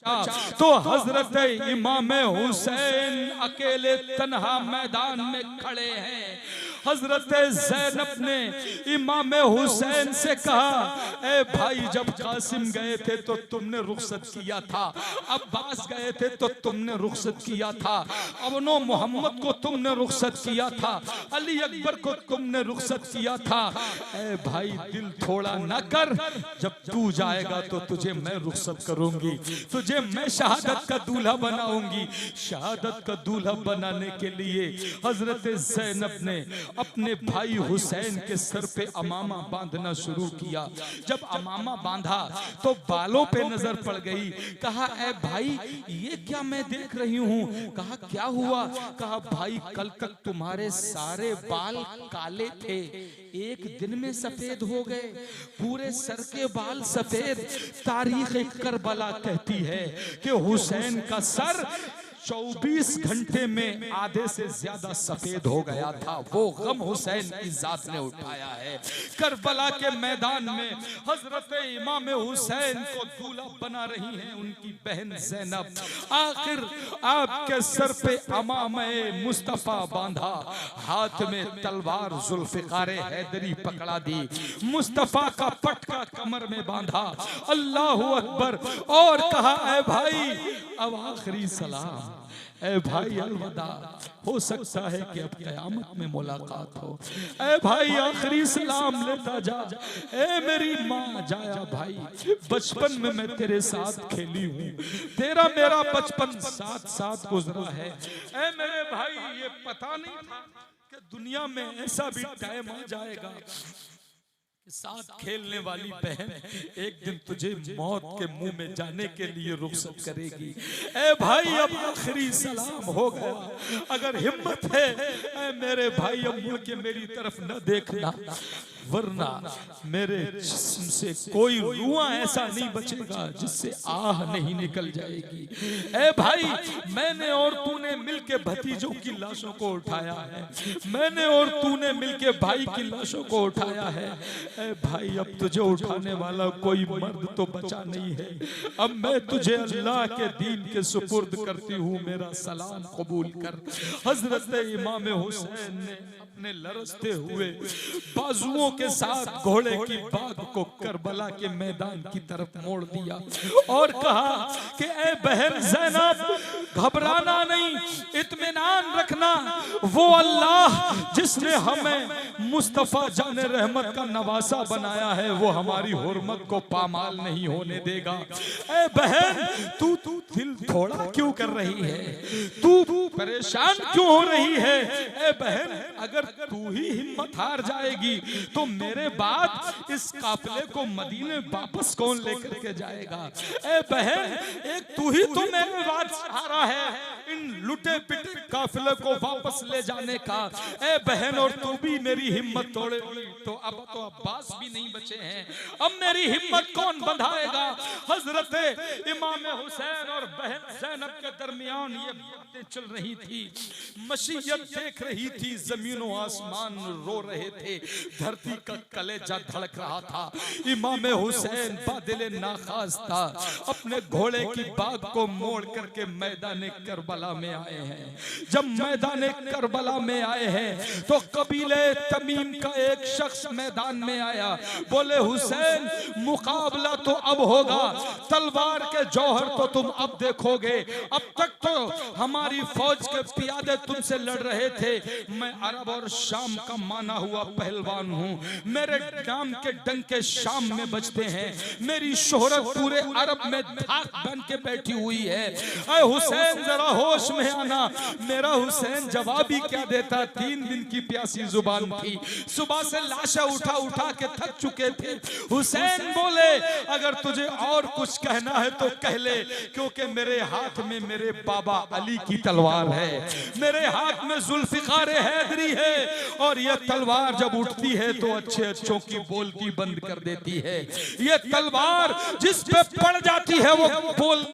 तो हजरत इमाम हुसैन अकेले तन्हा मैदान में खड़े हैं। हजरत ज़ैनब ने इमाम हुसैन से कहा, ए भाई जब कासिम गए थे तो तुमने रुखसत किया था, अब्बास गए थे तो तुमने रुखसत किया था, अबनो मोहम्मद को तुमने रुखसत किया था, अली अकबर को तुमने रुखसत किया था। ए भाई दिल थोड़ा न कर, जब तू जाएगा तो तुझे मैं रुखसत करूंगी, तुझे मैं शहादत का दूल्हा बनाऊंगी। शहादत का दूल्हा बनाने के लिए हजरत ज़ैनब ने अपने भाई हुसैन के सर पे अमामा बांधना शुरू किया। जब अमामा बांधा तो बालों पे नजर पड़ गई। कहा, ए भाई ये क्या मैं देख रही हूँ? कहा, क्या हुआ? कहा, भाई कल तक तुम्हारे सारे बाल काले थे, एक दिन में सफेद हो गए, पूरे सर के बाल सफेद। तारीख करबला कहती है कि हुसैन का सर 24 घंटे में आधे से ज्यादा सफेद हो गया था। वो गम हुसैन की जात ने उठाया है। करबला के मैदान में हजरत इमाम हुसैन को दूल्हा बना रही हैं उनकी बहन ज़ैनब। आखिर आपके सर पे अमामे मुस्तफा बांधा, हाथ में तलवार जुल्फिकार हैदरी पकड़ा दी, मुस्तफा का पटका कमर में बांधा, अल्लाहु अकबर, और कहा, ए भाई अब आखिरी सलाम, ए भाई अलविदा, हो सकता है कि अब क़यामत में मुलाकात हो। ए भाई आखिरी सलाम लेता जा। ए मेरी माँ जाया भाई, बचपन में मैं तेरे साथ खेली हूँ, तेरा मेरा बचपन साथ साथ गुजरा है। ए मेरे भाई ये पता नहीं था कि दुनिया में ऐसा भी टाइम आ जाएगा साथ खेलने वाली बहन एक दिन तुझे मौत के मुंह में जाने के लिए रुखसत करेगी। ए भाई अब आखिरी सलाम हो गया, अगर हिम्मत है ए मेरे भाई अब मुड़ के मेरी तरफ न देखना, वरना मेरे जिस्म से कोई रुआ ऐसा नहीं बचेगा जिससे आह नहीं निकल जाएगी। ए भाई मैंने और तूने मिलके भतीजों की लाशों को उठाया है, मैंने और तूने मिलके भाई की लाशों को उठाया है। ए भाई अब तुझे उठाने वाला कोई मर्द तो बचा नहीं है। अब मैं तुझे अल्लाह के दीन के सुपुर्द करती हूँ, मेरा सलाम कबूल कर। हजरत इमाम हुसैन ने अपने लरसते हुए बाजुओं के साथ घोड़े की बाग को करबला के मैदान की तरफ मोड़ दिया और कहा कि ए बहन ज़ैनब घबराना नहीं, इत्मीनान रखना, वो अल्लाह जिसने हमें मुस्तफा जाने रहमत का नवासा बनाया है वो हमारी हुर्मत को पामाल नहीं होने देगा। ए बहन तू दिल थोड़ा क्यों कर रही है, तू परेशान क्यों हो रही है? ए बहन अगर तू ही हिम्मत हार जाएगी तो मेरे बाद इस काफिले को मदीने वापस कौन लेकर के जाएगा? ए बहन एक तू ही तो मेरे बाद सहारा है इन लुटे पिटे काफिले को वापस ले जाने का। ए बहन और तू भी मेरी हिम्मत तोड़ेगी तो अब तो अब्बास भी नहीं बचे हैं, अब मेरी हिम्मत कौन बंधाएगा? हजरत इमाम हुसैन और बहन ज़ैनब के दरमियान ये बातें चल रही थी, मशीयत देख रही थी, जमीन और आसमान रो रहे थे, धरती का कलेजा धड़क रहा था। इमाम हुसैन बादल नाखास था, अपने घोड़े की बाग को मोड़ करके मैदान करबला में आए हैं। जब मैदान करबला में आए हैं तो कबीले तमीम का एक शख्स मैदान में आया, बोले हुसैन मुकाबला तो अब होगा, तलवार के जौहर तो तुम अब देखोगे, अब तक तो हमारी फौज के पियादे तुमसे लड़ रहे थे, मैं अरब और शाम का माना हुआ पहलवान हूँ, मेरे नाम के डंके शाम में बजते हैं, मेरी शोहरत पूरे अरब में धाक बन के बैठी हुई है। ऐ हुसैन जरा होश में आना। मेरा हुसैन जवाब ही क्या देता, 3 दिन की प्यासी जुबान थी, सुबह से लाशा उठा उठा के थक चुके थे। हुसैन बोले अगर तुझे और कुछ कहना है तो कह ले, क्योंकि मेरे हाथ में मेरे बाबा अली की तलवार है, मेरे हाथ में जुल्फिकार हैदरी है, और यह तलवार जब उठती है तो अच्छे अच्छों की बोलती बंद कर देती है। यह तलवार जिस पे पड़ जाती है वो बोल